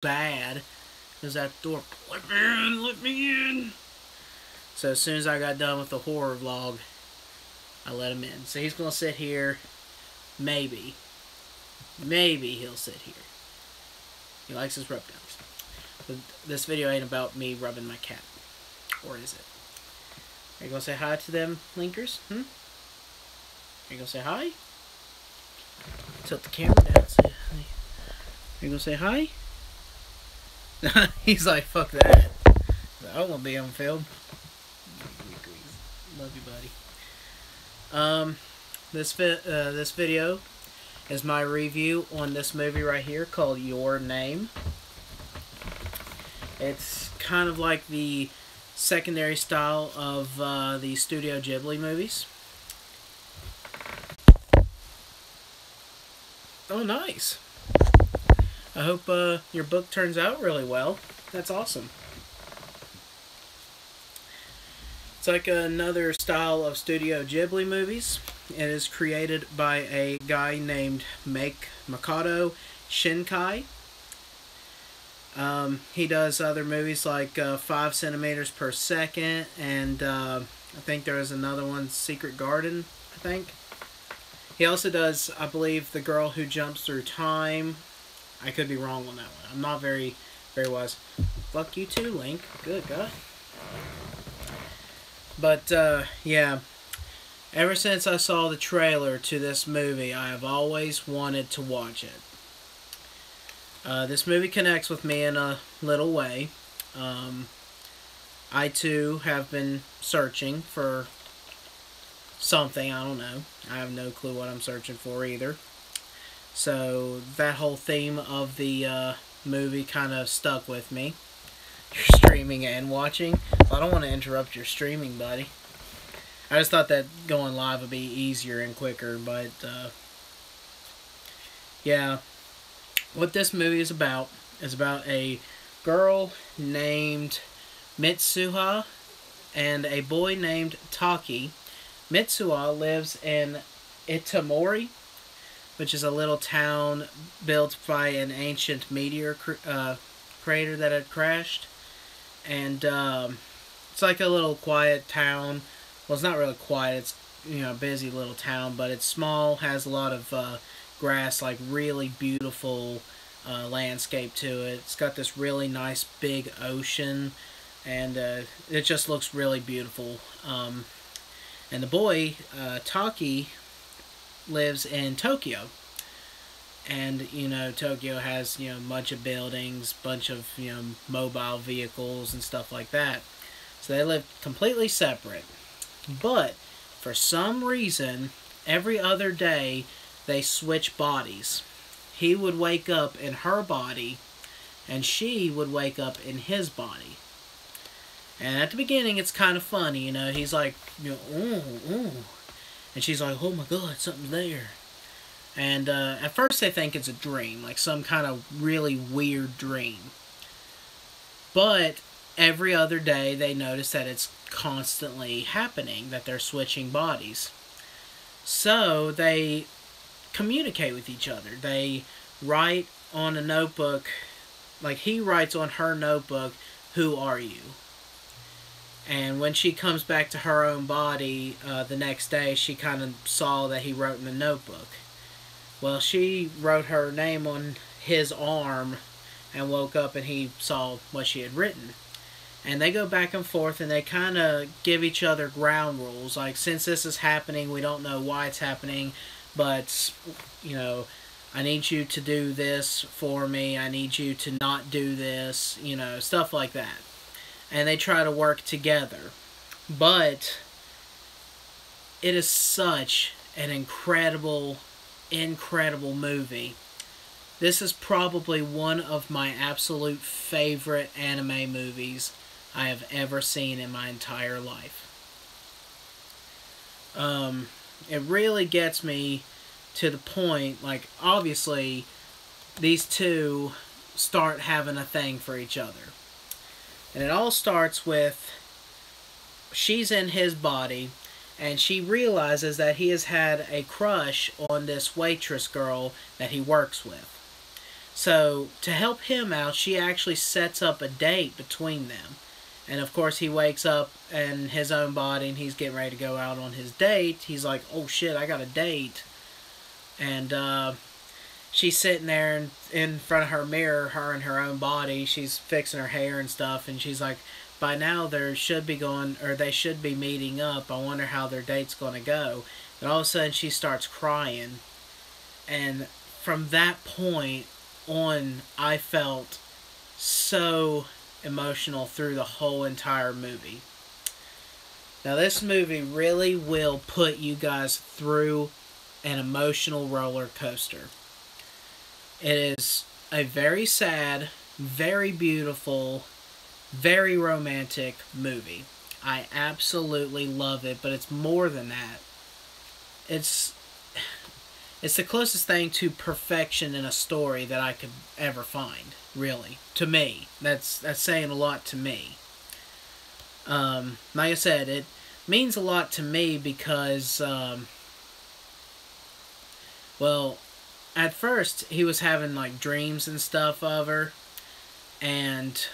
bad. There's that door. Let me in, let me in. So as soon as I got done with the horror vlog, I let him in. So he's gonna sit here. Maybe he'll sit here. He likes his rub downs. But this video ain't about me rubbing my cat, or is it? Are you gonna say hi to them linkers? Are you gonna say hi? Tilt the camera down. Say hi. Are you gonna say hi? He's like, fuck that. I don't want to be on film. Love you, buddy. This video is my review on this movie right here called Your Name. It's kind of like the secondary style of the Studio Ghibli movies. Oh, nice. I hope your book turns out really well. That's awesome. It's like another style of Studio Ghibli movies. It is created by a guy named Makoto Shinkai. He does other movies like 5 centimeters per second, and I think there is another one, Secret Garden, I think. He also does, I believe, The Girl Who Jumps Through Time. I could be wrong on that one. I'm not very wise. Fuck you too, Link. Good God. But, yeah. Ever since I saw the trailer to this movie, I have always wanted to watch it. This movie connects with me in a little way. I, too, have been searching for something. I don't know. I have no clue what I'm searching for either. So that whole theme of the movie kind of stuck with me. You're streaming and watching. I don't want to interrupt your streaming, buddy. I just thought that going live would be easier and quicker, but yeah. What this movie is about a girl named Mitsuha and a boy named Taki. Mitsuha lives in Itamori, which is a little town built by an ancient meteor crater that had crashed. And it's like a little quiet town. Well, it's not really quiet. It's, a busy little town, but it's small, has a lot of grass, like really beautiful landscape to it. It's got this really nice big ocean, and it just looks really beautiful. And the boy, Taki, lives in Tokyo. And, Tokyo has, a bunch of buildings, bunch of, mobile vehicles and stuff like that. So they live completely separate. But, for some reason, every other day, they switch bodies. He would wake up in her body, and she would wake up in his body. And at the beginning, it's kind of funny, he's like, ooh. And she's like, oh my God, something's there. And at first they think it's a dream, like some kind of really weird dream. But every other day they notice that it's constantly happening, that they're switching bodies. So they communicate with each other. They write on a notebook, like he writes on her notebook, "Who are you?" And when she comes back to her own body the next day, she kind of saw that he wrote in the notebook. Well, she wrote her name on his arm and woke up and he saw what she had written. And they go back and forth and they kind of give each other ground rules. Like, since this is happening, we don't know why it's happening, but, I need you to do this for me. I need you to not do this, stuff like that. And they try to work together. But it is such an incredible movie. This is probably one of my absolute favorite anime movies I have ever seen in my entire life. It really gets me to the point, like, obviously, these two start having a thing for each other. And it all starts with, she's in his body, and she realizes that he has had a crush on this waitress girl that he works with. So to help him out, she actually sets up a date between them. And of course, he wakes up in his own body and he's getting ready to go out on his date. He's like, oh shit, I got a date. And she's sitting there in front of her mirror, her in her own body. She's fixing her hair and stuff. And she's like, by now they should be meeting up. I wonder how their date's going to go. And all of a sudden she starts crying. And from that point on, I felt so emotional through the whole entire movie. Now this movie really will put you guys through an emotional roller coaster. It is a very sad, very beautiful, very romantic movie. I absolutely love it, but it's more than that. It's the closest thing to perfection in a story that I could ever find, really. To me. That's saying a lot to me. Like I said, it means a lot to me because, well, at first he was having like dreams and stuff of her, and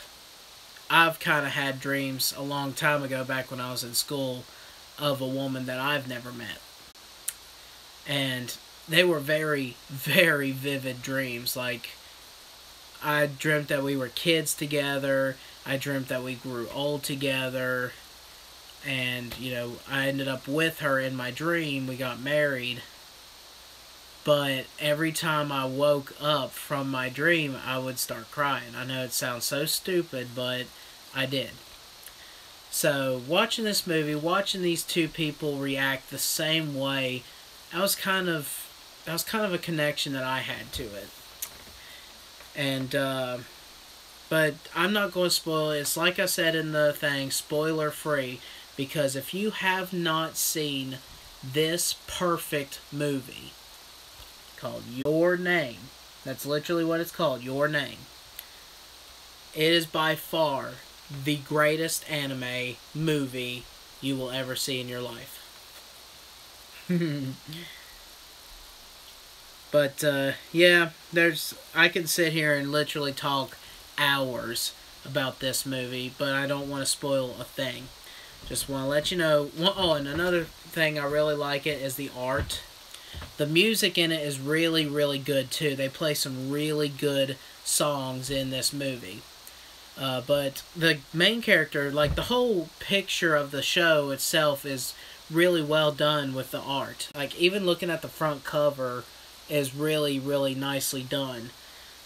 I've kind of had dreams a long time ago, back when I was in school, of a woman that I've never met. And they were very, very vivid dreams. Like, I dreamt that we were kids together. I dreamt that we grew old together. And, you know, I ended up with her in my dream. We got married. But every time I woke up from my dream, I would start crying. I know it sounds so stupid, but I did. So, watching this movie, watching these two people react the same way, that was kind of a connection that I had to it. And, but I'm not going to spoil it. It's like I said in the thing, spoiler free. Because if you have not seen this perfect movie called Your Name, that's literally what it's called, Your Name. It is by far the greatest anime movie you will ever see in your life. But, yeah, I could sit here and literally talk hours about this movie, but I don't want to spoil a thing. Just want to let you know. Oh, and another thing I really like it is the art. The music in it is really, really good, too. They play some really good songs in this movie. But the main character, like, the whole picture of the show itself is really well done with the art. Like, even looking at the front cover is really, really nicely done.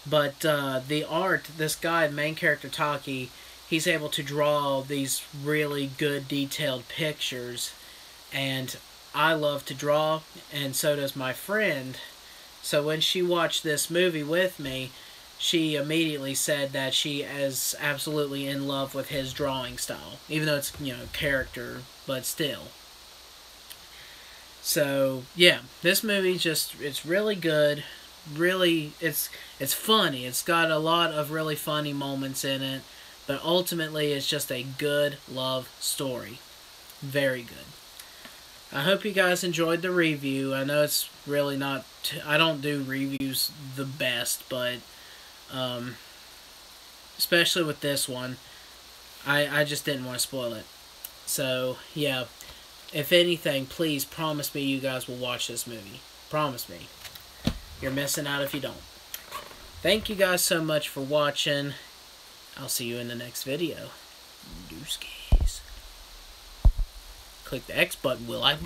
But the art, this guy, main character Taki, he's able to draw these really good detailed pictures. And I love to draw, and so does my friend. So when she watched this movie with me, she immediately said that she is absolutely in love with his drawing style. Even though it's, you know, character, but still. So, yeah, this movie it's really good. Really, it's funny. It's got a lot of really funny moments in it. But ultimately, it's just a good love story. Very good. I hope you guys enjoyed the review. I know it's really not... I don't do reviews the best, but... especially with this one, I just didn't want to spoil it. So, yeah. If anything, please promise me you guys will watch this movie. Promise me. You're missing out if you don't. Thank you guys so much for watching. I'll see you in the next video. Dooskies. Click the X button, will I?